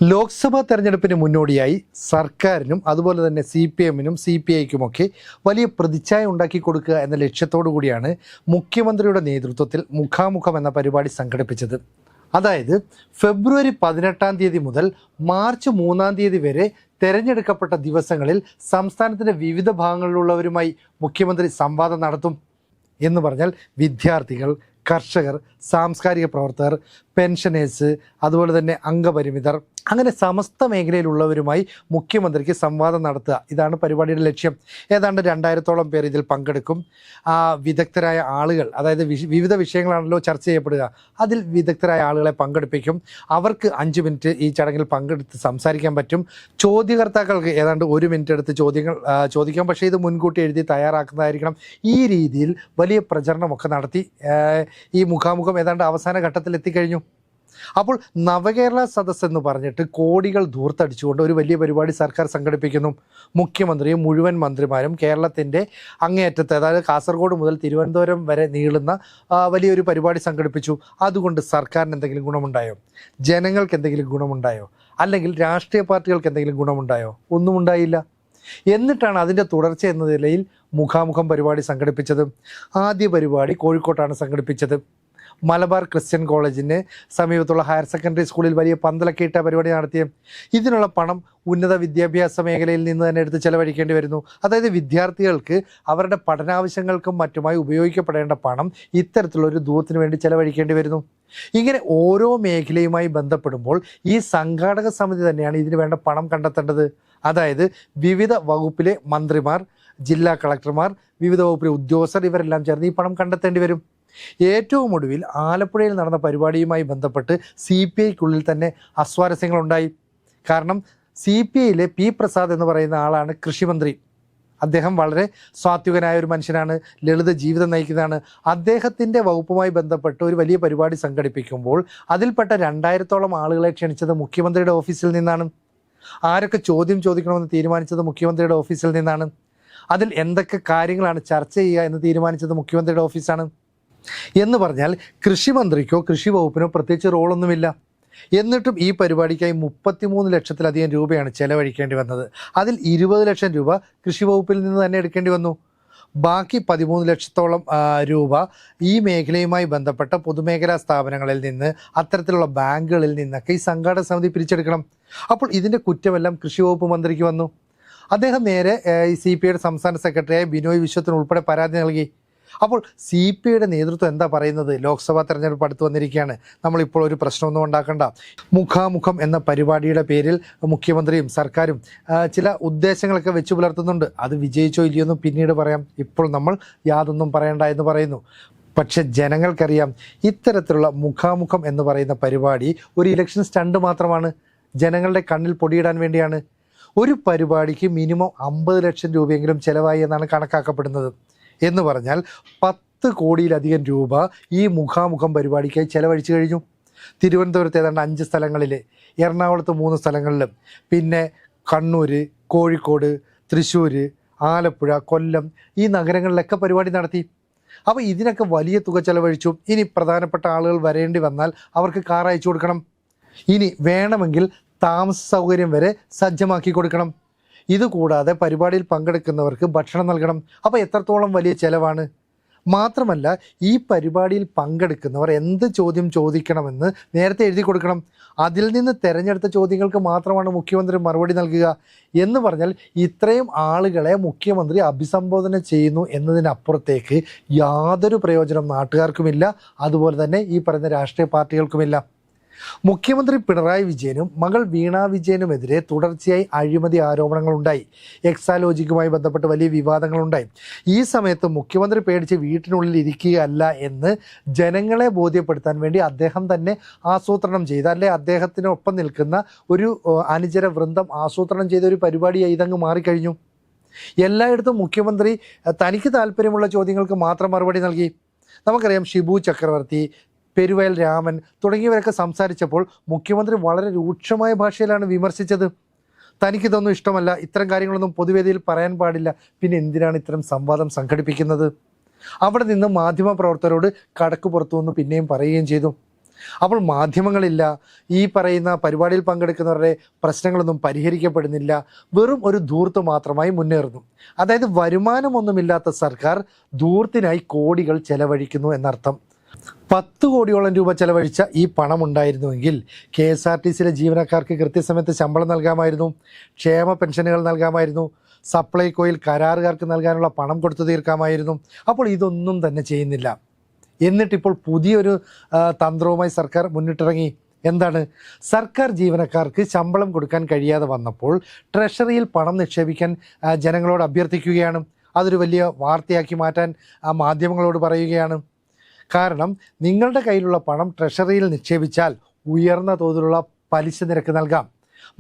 ലോക്സഭാ തെരഞ്ഞെടുപ്പിന് മുന്നോടിയായി സർക്കാരിനും അതുപോലെ തന്നെ CPM-നും CPI-ക്കുമൊക്കെ വലിയ പ്രതിച്ഛായ ഉണ്ടാക്കി കൊടുക്കുക എന്ന ലക്ഷ്യത്തോടു കൂടിയാണ് മുഖ്യമന്ത്രിയുടെ നേതൃത്വത്തിൽ മുഖാമുഖം എന്ന പരിപാടി സംഘടിപ്പിച്ചത്. അതായത് ഫെബ്രുവരി 18-ാം തീയതി മുതൽ മാർച്ച് 3-ാം തീയതി വരെ തെരഞ്ഞെടുക്കപ്പെട്ട ദിവസങ്ങളിൽ സംസ്ഥാനത്തിൻ്റെ വിവിധ ഭാഗങ്ങളിലുള്ളവരുമായി മുഖ്യമന്ത്രി സംവാദം നടത്തും. എന്ന് പറഞ്ഞാൽ വിദ്യാർത്ഥികൾ, കർഷകർ, സാംസ്കാരിക പ്രവർത്തകർ, പെൻഷനേഴ്സ്, അതുപോലെ തന്നെ അംഗപരിമിതർ, അങ്ങനെ സമസ്ത മേഖലയിലുള്ളവരുമായി മുഖ്യമന്ത്രിക്ക് സംവാദം നടത്തുക. ഇതാണ് പരിപാടിയുടെ ലക്ഷ്യം. ഏതാണ്ട് 2000-ഓളം പേർ ഇതിൽ പങ്കെടുക്കും. വിദഗ്ധരായ ആളുകൾ, അതായത് വിവിധ വിഷയങ്ങളാണല്ലോ ചർച്ച ചെയ്യപ്പെടുക, അതിൽ വിദഗ്ധരായ ആളുകളെ പങ്കെടുപ്പിക്കും. അവർക്ക് 5 മിനിറ്റ് ഈ ചടങ്ങിൽ പങ്കെടുത്ത് സംസാരിക്കാൻ പറ്റും. ചോദ്യകർത്താക്കൾക്ക് ഏതാണ്ട് 1 മിനിറ്റ് എടുത്ത് ചോദ്യങ്ങൾ ചോദിക്കാം. പക്ഷേ ഇത് മുൻകൂട്ടി എഴുതി തയ്യാറാക്കുന്നതായിരിക്കണം. ഈ രീതിയിൽ വലിയ പ്രചരണമൊക്കെ നടത്തി ഈ മുഖാമുഖം ഏതാണ്ട് അവസാന ഘട്ടത്തിൽ എത്തിക്കഴിഞ്ഞു. അപ്പോൾ നവകേരള സദസ്സ് എന്ന് പറഞ്ഞിട്ട് കോടികൾ ധൂർത്തടിച്ചുകൊണ്ട് ഒരു വലിയ പരിപാടി സർക്കാർ സംഘടിപ്പിക്കുന്നു. മുഖ്യമന്ത്രിയും മുഴുവൻ മന്ത്രിമാരും കേരളത്തിൻ്റെ അങ്ങേയറ്റത്ത്, അതായത് കാസർഗോഡ് മുതൽ തിരുവനന്തപുരം വരെ നീളുന്ന വലിയൊരു പരിപാടി സംഘടിപ്പിച്ചു. അതുകൊണ്ട് സർക്കാരിന് എന്തെങ്കിലും ഗുണമുണ്ടായോ? ജനങ്ങൾക്ക് എന്തെങ്കിലും ഗുണമുണ്ടായോ? അല്ലെങ്കിൽ രാഷ്ട്രീയ പാർട്ടികൾക്ക് എന്തെങ്കിലും ഗുണമുണ്ടായോ? ഒന്നും ഉണ്ടായില്ല. എന്നിട്ടാണ് അതിൻ്റെ തുടർച്ച എന്ന നിലയിൽ മുഖാമുഖം പരിപാടി സംഘടിപ്പിച്ചത്. ആദ്യ പരിപാടി കോഴിക്കോട്ടാണ് സംഘടിപ്പിച്ചത്. മലബാർ ക്രിസ്ത്യൻ കോളേജിന് സമീപത്തുള്ള ഹയർ സെക്കൻഡറി സ്കൂളിൽ വലിയ പന്തലൊക്കെ ഇട്ട പരിപാടി നടത്തിയ ഇതിനുള്ള പണം ഉന്നത വിദ്യാഭ്യാസ മേഖലയിൽ നിന്ന് തന്നെ എടുത്ത് ചെലവഴിക്കേണ്ടി വരുന്നു. അതായത് വിദ്യാർത്ഥികൾക്ക് അവരുടെ പഠനാവശ്യങ്ങൾക്കും മറ്റുമായി ഉപയോഗിക്കപ്പെടേണ്ട പണം ഇത്തരത്തിലുള്ളൊരു ദൂരത്തിന് വേണ്ടി ചെലവഴിക്കേണ്ടി വരുന്നു. ഇങ്ങനെ ഓരോ മേഖലയുമായി ബന്ധപ്പെടുമ്പോൾ ഈ സംഘാടക സമിതി തന്നെയാണ് ഇതിന് വേണ്ട പണം കണ്ടെത്തേണ്ടത്. അതായത് വിവിധ വകുപ്പിലെ മന്ത്രിമാർ, ജില്ലാ കളക്ടർമാർ, വിവിധ വകുപ്പിലെ ഉദ്യോഗസ്ഥർ, ഇവരെല്ലാം ചേർന്ന് ഈ പണം കണ്ടെത്തേണ്ടി വരും. ഏറ്റവും ഒടുവിൽ ആലപ്പുഴയിൽ നടന്ന പരിപാടിയുമായി ബന്ധപ്പെട്ട് CPI-ക്കുള്ളിൽ തന്നെ അസ്വാരസ്യങ്ങളുണ്ടായി. കാരണം CPI-യിലെ P. പ്രസാദ് എന്ന് പറയുന്ന ആളാണ് കൃഷിമന്ത്രി. അദ്ദേഹം വളരെ സാത്വികനായ ഒരു മനുഷ്യനാണ്, ലളിത ജീവിതം നയിക്കുന്നതാണ്. അദ്ദേഹത്തിൻ്റെ വകുപ്പുമായി ബന്ധപ്പെട്ട് ഒരു വലിയ പരിപാടി സംഘടിപ്പിക്കുമ്പോൾ അതിൽപ്പെട്ട 2000-ഓളം ആളുകളെ ക്ഷണിച്ചത് മുഖ്യമന്ത്രിയുടെ ഓഫീസിൽ നിന്നാണ്. ആരൊക്കെ ചോദ്യം ചോദിക്കണമെന്ന് തീരുമാനിച്ചത് മുഖ്യമന്ത്രിയുടെ ഓഫീസിൽ നിന്നാണ്. അതിൽ എന്തൊക്കെ കാര്യങ്ങളാണ് ചർച്ച ചെയ്യുക എന്ന് തീരുമാനിച്ചത് മുഖ്യമന്ത്രിയുടെ ഓഫീസാണ്. എന്ന് പറഞ്ഞാൽ കൃഷിമന്ത്രിക്കോ കൃഷി വകുപ്പിനോ പ്രത്യേകിച്ച് റോളൊന്നുമില്ല. എന്നിട്ടും ഈ പരിപാടിക്കായി 33 ലക്ഷത്തിലധികം രൂപയാണ് ചെലവഴിക്കേണ്ടി വന്നത്. അതിൽ 20 ലക്ഷം രൂപ കൃഷി വകുപ്പിൽ നിന്ന് തന്നെ എടുക്കേണ്ടി വന്നു. ബാക്കി 13 ലക്ഷത്തോളം രൂപ ഈ മേഖലയുമായി ബന്ധപ്പെട്ട പൊതുമേഖലാ സ്ഥാപനങ്ങളിൽ നിന്ന്, അത്തരത്തിലുള്ള ബാങ്കുകളിൽ നിന്നൊക്കെ ഈ സംഘാടക സമിതി പിരിച്ചെടുക്കണം. അപ്പോൾ ഇതിൻ്റെ കുറ്റമെല്ലാം കൃഷി വകുപ്പ് മന്ത്രിക്ക് വന്നു. അദ്ദേഹം നേരെ ഈ CPI-യുടെ സംസ്ഥാന സെക്രട്ടറിയായ ബിനോയ് വിശ്വത്തിന് ഉൾപ്പെടെ പരാതി നൽകി. അപ്പോൾ CPI-യുടെ നേതൃത്വം എന്താ പറയുന്നത്? ലോക്സഭാ തെരഞ്ഞെടുപ്പ് അടുത്ത് വന്നിരിക്കുകയാണ്, നമ്മളിപ്പോൾ ഒരു പ്രശ്നമൊന്നും ഉണ്ടാക്കണ്ട. മുഖാമുഖം എന്ന പരിപാടിയുടെ പേരിൽ മുഖ്യമന്ത്രിയും സർക്കാരും ചില ഉദ്ദേശങ്ങളൊക്കെ വെച്ച് പുലർത്തുന്നുണ്ട്. അത് വിജയിച്ചോ ഇല്ലയോന്നും പിന്നീട് പറയാം, ഇപ്പോൾ നമ്മൾ യാതൊന്നും പറയണ്ട എന്ന് പറയുന്നു. പക്ഷെ ജനങ്ങൾക്കറിയാം, ഇത്തരത്തിലുള്ള മുഖാമുഖം എന്ന് പറയുന്ന പരിപാടി ഒരു ഇലക്ഷൻ സ്റ്റണ്ട് മാത്രമാണ്. ജനങ്ങളുടെ കണ്ണിൽ പൊടിയിടാൻ വേണ്ടിയാണ്. ഒരു പരിപാടിക്ക് മിനിമം 50 ലക്ഷം രൂപയെങ്കിലും ചിലവായി എന്നാണ് കണക്കാക്കപ്പെടുന്നത്. എന്ന് പറഞ്ഞാൽ 10 കോടിയിലധികം രൂപ ഈ മുഖാമുഖം പരിപാടിക്കായി ചെലവഴിച്ചു കഴിഞ്ഞു. തിരുവനന്തപുരത്ത് ഏതാണ്ട് 5 സ്ഥലങ്ങളിൽ, എറണാകുളത്ത് 3 സ്ഥലങ്ങളിലും, പിന്നെ കണ്ണൂർ, കോഴിക്കോട്, തൃശ്ശൂർ, ആലപ്പുഴ, കൊല്ലം, ഈ നഗരങ്ങളിലൊക്കെ പരിപാടി നടത്തി. അപ്പോൾ ഇതിനൊക്കെ വലിയ തുക ചെലവഴിച്ചു. ഇനി പ്രധാനപ്പെട്ട ആളുകൾ വരേണ്ടി വന്നാൽ അവർക്ക് കാർ അയച്ചു കൊടുക്കണം. ഇനി വേണമെങ്കിൽ താമസ സൗകര്യം വരെ സജ്ജമാക്കി കൊടുക്കണം. ഇതുകൂടാതെ പരിപാടിയിൽ പങ്കെടുക്കുന്നവർക്ക് ഭക്ഷണം നൽകണം. അപ്പോൾ എത്രത്തോളം വലിയ ചെലവാണ്? മാത്രമല്ല ഈ പരിപാടിയിൽ പങ്കെടുക്കുന്നവർ എന്ത് ചോദ്യം ചോദിക്കണമെന്ന് നേരത്തെ എഴുതി കൊടുക്കണം. അതിൽ നിന്ന് തിരഞ്ഞെടുത്ത ചോദ്യങ്ങൾക്ക് മാത്രമാണ് മുഖ്യമന്ത്രി മറുപടി നൽകുക. എന്ന് പറഞ്ഞാൽ ഇത്രയും ആളുകളെ മുഖ്യമന്ത്രി അഭിസംബോധന ചെയ്യുന്നു എന്നതിനപ്പുറത്തേക്ക് യാതൊരു പ്രയോജനം നാട്ടുകാർക്കുമില്ല, അതുപോലെ തന്നെ ഈ പറയുന്ന രാഷ്ട്രീയ പാർട്ടികൾക്കുമില്ല. മുഖ്യമന്ത്രി പിണറായി വിജയനും മകൾ വീണ വിജയനുമെതിരെ തുടർച്ചയായി അഴിമതി ആരോപണങ്ങളുണ്ടായി. എക്സാലോജിക്കുമായി ബന്ധപ്പെട്ട് വലിയ വിവാദങ്ങളുണ്ടായി. ഈ സമയത്ത് മുഖ്യമന്ത്രി പേടിച്ച് വീട്ടിനുള്ളിൽ ഇരിക്കുകയല്ല എന്ന് ജനങ്ങളെ ബോധ്യപ്പെടുത്താൻ വേണ്ടി അദ്ദേഹം തന്നെ ആസൂത്രണം ചെയ്ത, അല്ലെ അദ്ദേഹത്തിനൊപ്പം നിൽക്കുന്ന ഒരു അനുചര വൃന്ദം ആസൂത്രണം ചെയ്ത ഒരു പരിപാടിയായി ഇതങ്ങ് മാറിക്കഴിഞ്ഞു. എല്ലായിടത്തും മുഖ്യമന്ത്രി തനിക്ക് താല്പര്യമുള്ള ചോദ്യങ്ങൾക്ക് മാത്രം മറുപടി നൽകി. നമുക്കറിയാം, ഷിബു ചക്രവർത്തി, പെരുവയൽ രാമൻ തുടങ്ങിയവരൊക്കെ സംസാരിച്ചപ്പോൾ മുഖ്യമന്ത്രി വളരെ രൂക്ഷമായ ഭാഷയിലാണ് വിമർശിച്ചത്. തനിക്കിതൊന്നും ഇഷ്ടമല്ല, ഇത്തരം കാര്യങ്ങളൊന്നും പൊതുവേദിയിൽ പറയാൻ പാടില്ല, പിന്നെ എന്തിനാണ് ഇത്തരം സംവാദം സംഘടിപ്പിക്കുന്നത്? അവിടെ നിന്ന് മാധ്യമപ്രവർത്തകരോട് കടക്ക് പുറത്തു വന്ന് പിന്നെയും പറയുകയും ചെയ്തു. അപ്പോൾ മാധ്യമങ്ങളില്ല, ഈ പറയുന്ന പരിപാടിയിൽ പങ്കെടുക്കുന്നവരുടെ പ്രശ്നങ്ങളൊന്നും പരിഹരിക്കപ്പെടുന്നില്ല, വെറും ഒരു ധൂർത്ത് മാത്രമായി മുന്നേറുന്നു. അതായത് വരുമാനമൊന്നുമില്ലാത്ത സർക്കാർ ധൂർത്തിനായി കോടികൾ ചെലവഴിക്കുന്നു എന്നർത്ഥം. 10 കോടിയോളം രൂപ ചെലവഴിച്ച ഈ പണം ഉണ്ടായിരുന്നുവെങ്കിൽ KSRTCയിലെ ജീവനക്കാർക്ക് കൃത്യസമയത്ത് ശമ്പളം നൽകാമായിരുന്നു, ക്ഷേമ പെൻഷനുകൾ നൽകാമായിരുന്നു, സപ്ലൈകോയിൽ കരാറുകാർക്ക് നൽകാനുള്ള പണം കൊടുത്തു തീർക്കാമായിരുന്നു. അപ്പോൾ ഇതൊന്നും തന്നെ ചെയ്യുന്നില്ല. എന്നിട്ടിപ്പോൾ പുതിയൊരു തന്ത്രവുമായി സർക്കാർ മുന്നിട്ടിറങ്ങി. എന്താണ്? സർക്കാർ ജീവനക്കാർക്ക് ശമ്പളം കൊടുക്കാൻ കഴിയാതെ വന്നപ്പോൾ ട്രഷറിയിൽ പണം നിക്ഷേപിക്കാൻ ജനങ്ങളോട് അഭ്യർത്ഥിക്കുകയാണ്. അതൊരു വലിയ വാർത്തയാക്കി മാറ്റാൻ മാധ്യമങ്ങളോട് പറയുകയാണ്. കാരണം നിങ്ങളുടെ കയ്യിലുള്ള പണം ട്രഷറിയിൽ നിക്ഷേപിച്ചാൽ ഉയർന്ന തോതിലുള്ള പലിശ നിരക്ക് നൽകാം.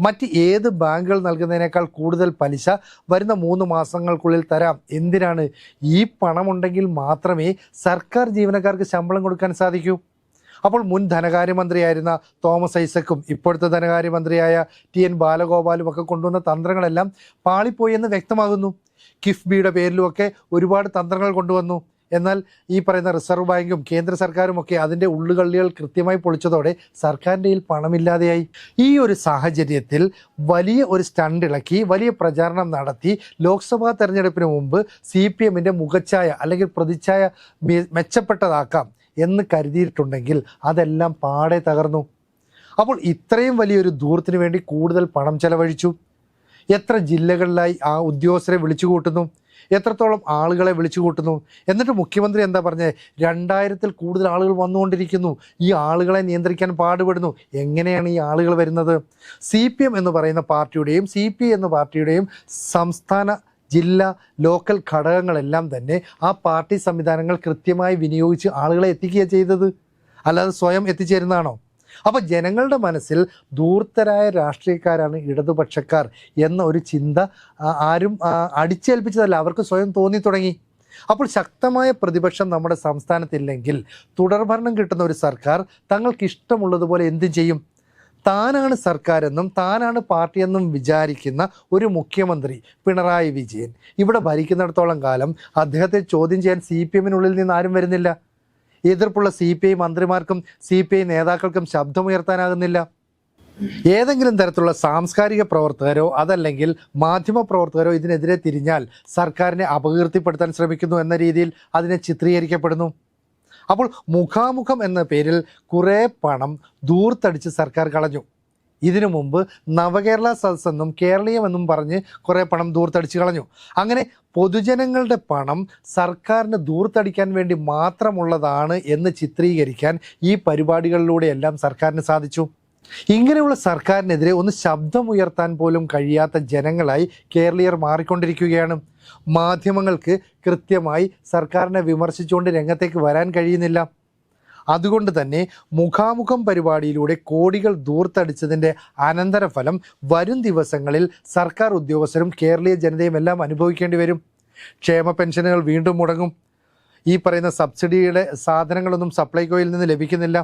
മറ്റ് ഏത് ബാങ്കുകൾ നൽകുന്നതിനേക്കാൾ കൂടുതൽ പലിശ വരുന്ന 3 മാസങ്ങൾക്കുള്ളിൽ തരാം. എന്തിനാണ്? ഈ പണമുണ്ടെങ്കിൽ മാത്രമേ സർക്കാർ ജീവനക്കാർക്ക് ശമ്പളം കൊടുക്കാൻ സാധിക്കൂ. അപ്പോൾ മുൻ ധനകാര്യമന്ത്രിയായിരുന്ന തോമസ് ഐസക്കും ഇപ്പോഴത്തെ ധനകാര്യമന്ത്രിയായ TN ബാലഗോപാലും ഒക്കെ കൊണ്ടുവന്ന തന്ത്രങ്ങളെല്ലാം പാളിപ്പോയി എന്ന് വ്യക്തമാകുന്നു. കിഫ്ബിയുടെ പേരിലുമൊക്കെ ഒരുപാട് തന്ത്രങ്ങൾ കൊണ്ടുവന്നു. എന്നാൽ ഈ പറയുന്ന റിസർവ് ബാങ്കും കേന്ദ്ര സർക്കാരും ഒക്കെ അതിൻ്റെ ഉള്ളുകള്ളികൾ കൃത്യമായി പൊളിച്ചതോടെ സർക്കാരിൻ്റെ കയ്യിൽ പണമില്ലാതെയായി. ഈ ഒരു സാഹചര്യത്തിൽ വലിയ ഒരു സ്റ്റണ്ട് ഇളക്കി വലിയ പ്രചാരണം നടത്തി ലോക്സഭാ തെരഞ്ഞെടുപ്പിന് മുമ്പ് CPMൻ്റെ മുഖച്ഛായ അല്ലെങ്കിൽ പ്രതിച്ഛായ മെച്ചപ്പെട്ടതാക്കാം എന്ന് കരുതിയിട്ടുണ്ടെങ്കിൽ അതെല്ലാം പാടെ തകർന്നു. അപ്പോൾ ഇത്രയും വലിയൊരു ധൂർത്തിന് വേണ്ടി കൂടുതൽ പണം ചെലവഴിച്ചു. എത്ര ജില്ലകളിലായി ആ ഉദ്യോഗസ്ഥരെ വിളിച്ചു കൂട്ടുന്നു, എത്രത്തോളം ആളുകളെ വിളിച്ചു കൂട്ടുന്നു. എന്നിട്ട് മുഖ്യമന്ത്രി എന്താ പറഞ്ഞത്? 2000-ൽ കൂടുതൽ ആളുകൾ വന്നുകൊണ്ടിരിക്കുന്നു, ഈ ആളുകളെ നിയന്ത്രിക്കാൻ പാടുപെടുന്നു. എങ്ങനെയാണ് ഈ ആളുകൾ വരുന്നത്? CPM എന്ന് പറയുന്ന പാർട്ടിയുടെയും CPI എന്ന പാർട്ടിയുടെയും സംസ്ഥാന ജില്ലാ ലോക്കൽ ഘടകങ്ങളെല്ലാം തന്നെ ആ പാർട്ടി സംവിധാനങ്ങൾ കൃത്യമായി വിനിയോഗിച്ച് ആളുകളെ എത്തിക്കുക ചെയ്തത്, അല്ലാതെ സ്വയം എത്തിച്ചേരുന്നതാണോ? അപ്പോൾ ജനങ്ങളുടെ മനസ്സിൽ ധൂർത്തരായ രാഷ്ട്രീയക്കാരാണ് ഇടതുപക്ഷക്കാർ എന്ന ഒരു ചിന്ത ആരും അടിച്ചേൽപ്പിച്ചതല്ല, അവർക്ക് സ്വയം തോന്നി തുടങ്ങി. അപ്പോൾ ശക്തമായ പ്രതിപക്ഷം നമ്മുടെ സംസ്ഥാനത്തില്ലെങ്കിൽ തുടർഭരണം കിട്ടുന്ന ഒരു സർക്കാർ തങ്ങൾക്ക് ഇഷ്ടമുള്ളതുപോലെ എന്ത് ചെയ്യും? താനാണ് സർക്കാരെന്നും താനാണ് പാർട്ടിയെന്നും വിചാരിക്കുന്ന ഒരു മുഖ്യമന്ത്രി പിണറായി വിജയൻ ഇവിടെ ഭരിക്കുന്നിടത്തോളം കാലം അദ്ദേഹത്തെ ചോദ്യം ചെയ്യാൻ CPMനുള്ളിൽ നിന്ന് ആരും വരുന്നില്ല. എതിർപ്പുള്ള CPI മന്ത്രിമാർക്കും CPI നേതാക്കൾക്കും ശബ്ദമുയർത്താനാകുന്നില്ല. ഏതെങ്കിലും തരത്തിലുള്ള സാംസ്കാരിക പ്രവർത്തകരോ അതല്ലെങ്കിൽ മാധ്യമ പ്രവർത്തകരോ ഇതിനെതിരെ തിരിഞ്ഞാൽ സർക്കാരിനെ അപകീർത്തിപ്പെടുത്താൻ ശ്രമിക്കുന്നു എന്ന രീതിയിൽ അതിനെ ചിത്രീകരിക്കപ്പെടുന്നു. അപ്പോൾ മുഖാമുഖം എന്ന പേരിൽ കുറേ പണം ദൂർത്തടിച്ച് സർക്കാർ കളഞ്ഞു. ഇതിനു മുമ്പ് നവകേരള സദസ്സെന്നും കേരളീയമെന്നും പറഞ്ഞ് കുറേ പണം ദൂർത്തടിച്ച് കളഞ്ഞു. അങ്ങനെ പൊതുജനങ്ങളുടെ പണം സർക്കാരിന് ദൂർത്തടിക്കാൻ വേണ്ടി മാത്രമുള്ളതാണ് എന്ന് ചിത്രീകരിക്കാൻ ഈ പരിപാടികളിലൂടെയെല്ലാം സർക്കാരിന് സാധിച്ചു. ഇങ്ങനെയുള്ള സർക്കാരിനെതിരെ ഒന്ന് ശബ്ദമുയർത്താൻ പോലും കഴിയാത്ത ജനങ്ങളായി കേരളീയർ മാറിക്കൊണ്ടിരിക്കുകയാണ്. മാധ്യമങ്ങൾക്ക് കൃത്യമായി സർക്കാരിനെ വിമർശിച്ചുകൊണ്ട് രംഗത്തേക്ക് വരാൻ കഴിയുന്നില്ല. അതുകൊണ്ട് തന്നെ മുഖാമുഖം പരിപാടിയിലൂടെ കോടികൾ ദൂർത്തടിച്ചതിൻ്റെ അനന്തരഫലം വരും ദിവസങ്ങളിൽ സർക്കാർ ഉദ്യോഗസ്ഥരും കേരളീയ ജനതയും എല്ലാം അനുഭവിക്കേണ്ടി വരും. ക്ഷേമ പെൻഷനുകൾ വീണ്ടും മുടങ്ങും. ഈ പറയുന്ന സബ്സിഡിയുടെ സാധനങ്ങളൊന്നും സപ്ലൈകോയിൽ നിന്ന് ലഭിക്കുന്നില്ല.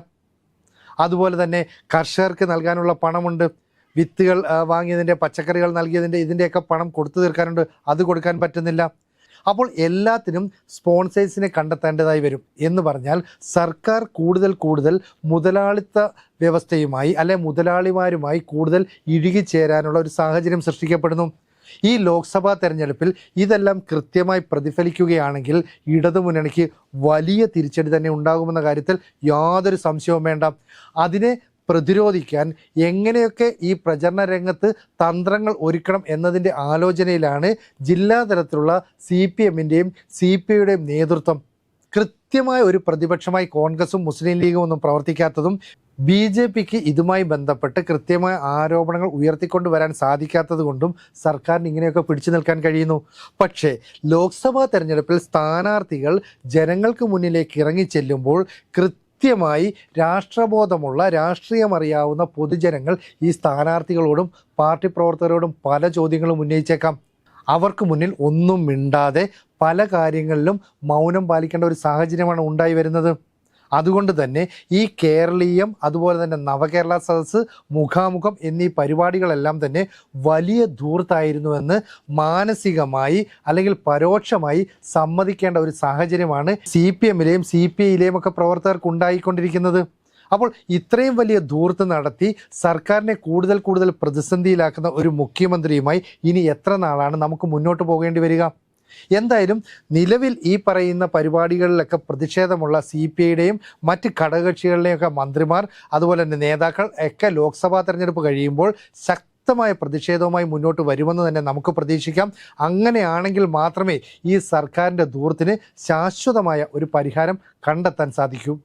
അതുപോലെ തന്നെ കർഷകർക്ക് നൽകാനുള്ള പണമുണ്ട്, വിത്തുകൾ വാങ്ങിയതിൻ്റെ, പച്ചക്കറികൾ നൽകിയതിൻ്റെ, ഇതിൻ്റെയൊക്കെ പണം കൊടുത്തു തീർക്കാനുണ്ട്, അത് കൊടുക്കാൻ പറ്റുന്നില്ല. അപ്പോൾ എല്ലാത്തിനും സ്പോൺസേഴ്സിനെ കണ്ടെത്തേണ്ടതായി വരും. എന്ന് പറഞ്ഞാൽ സർക്കാർ കൂടുതൽ മുതലാളിത്ത വ്യവസ്ഥയുമായി മുതലാളിമാരുമായി കൂടുതൽ ഇഴുകിച്ചേരാനുള്ള ഒരു സാഹചര്യം സൃഷ്ടിക്കപ്പെടുന്നു. ഈ ലോക്സഭാ തെരഞ്ഞെടുപ്പിൽ ഇതെല്ലാം കൃത്യമായി പ്രതിഫലിക്കുകയാണെങ്കിൽ ഇടതുമുന്നണിക്ക് വലിയ തിരിച്ചടി തന്നെ ഉണ്ടാകുമെന്ന കാര്യത്തിൽ യാതൊരു സംശയവും വേണ്ട. അതിനെ പ്രതിരോധിക്കാൻ എങ്ങനെയൊക്കെ ഈ പ്രചരണ രംഗത്ത് തന്ത്രങ്ങൾ ഒരുക്കണം എന്നതിൻ്റെ ആലോചനയിലാണ് ജില്ലാ തലത്തിലുള്ള CPMൻ്റെയും CPIയുടെയും നേതൃത്വം. കൃത്യമായ ഒരു പ്രതിപക്ഷമായി കോൺഗ്രസും മുസ്ലിം ലീഗും ഒന്നും പ്രവർത്തിക്കാത്തതും BJPക്ക് ഇതുമായി ബന്ധപ്പെട്ട് കൃത്യമായ ആരോപണങ്ങൾ ഉയർത്തിക്കൊണ്ട് വരാൻ സാധിക്കാത്തത് കൊണ്ടും സർക്കാരിന് ഇങ്ങനെയൊക്കെ പിടിച്ചു നിൽക്കാൻ കഴിയുന്നു. പക്ഷേ ലോക്സഭാ തെരഞ്ഞെടുപ്പിൽ സ്ഥാനാർത്ഥികൾ ജനങ്ങൾക്ക് മുന്നിലേക്ക് ഇറങ്ങിച്ചെല്ലുമ്പോൾ കൃത്യമായി രാഷ്ട്രബോധമുള്ള രാഷ്ട്രീയമറിയാവുന്ന പൊതുജനങ്ങൾ ഈ സ്ഥാനാർത്ഥികളോടും പാർട്ടി പ്രവർത്തകരോടും പല ചോദ്യങ്ങളും ഉന്നയിച്ചേക്കാം. അവർക്ക് മുന്നിൽ ഒന്നും മിണ്ടാതെ പല കാര്യങ്ങളിലും മൗനം പാലിക്കേണ്ട ഒരു സാഹചര്യമാണ് ഉണ്ടായി വരുന്നത്. അതുകൊണ്ട് തന്നെ ഈ കേരളീയം, അതുപോലെ തന്നെ നവകേരള സദസ്സ്, മുഖാമുഖം എന്നീ പരിപാടികളെല്ലാം തന്നെ വലിയ ധൂർത്തായിരുന്നുവെന്ന് മാനസികമായി അല്ലെങ്കിൽ പരോക്ഷമായി സമ്മതിക്കേണ്ട ഒരു സാഹചര്യമാണ് CPMലെയും CPIയിലെയും ഒക്കെ പ്രവർത്തകർക്ക് ഉണ്ടായിക്കൊണ്ടിരിക്കുന്നത്. അപ്പോൾ ഇത്രയും വലിയ ധൂർത്ത് നടത്തി സർക്കാരിനെ കൂടുതൽ കൂടുതൽ പ്രതിസന്ധിയിലാക്കുന്ന ഒരു മുഖ്യമന്ത്രിയുമായി ഇനി എത്ര നാളാണ് നമുക്ക് മുന്നോട്ട് പോകേണ്ടി വരിക? എന്തായാലും നിലവിൽ ഈ പറയുന്ന പരിപാടികളിലൊക്കെ പ്രതിഷേധമുള്ള CPIയുടെയും മറ്റ് ഘടകകക്ഷികളുടെയും ഒക്കെ മന്ത്രിമാർ അതുപോലെ തന്നെ നേതാക്കൾ ഒക്കെ ലോക്സഭാ തെരഞ്ഞെടുപ്പ് കഴിയുമ്പോൾ ശക്തമായ പ്രതിഷേധവുമായി മുന്നോട്ട് വരുമെന്ന് തന്നെ നമുക്ക് പ്രതീക്ഷിക്കാം. അങ്ങനെയാണെങ്കിൽ മാത്രമേ ഈ സർക്കാരിൻ്റെ ധൂർത്തിന് ശാശ്വതമായ ഒരു പരിഹാരം കണ്ടെത്താൻ സാധിക്കൂ.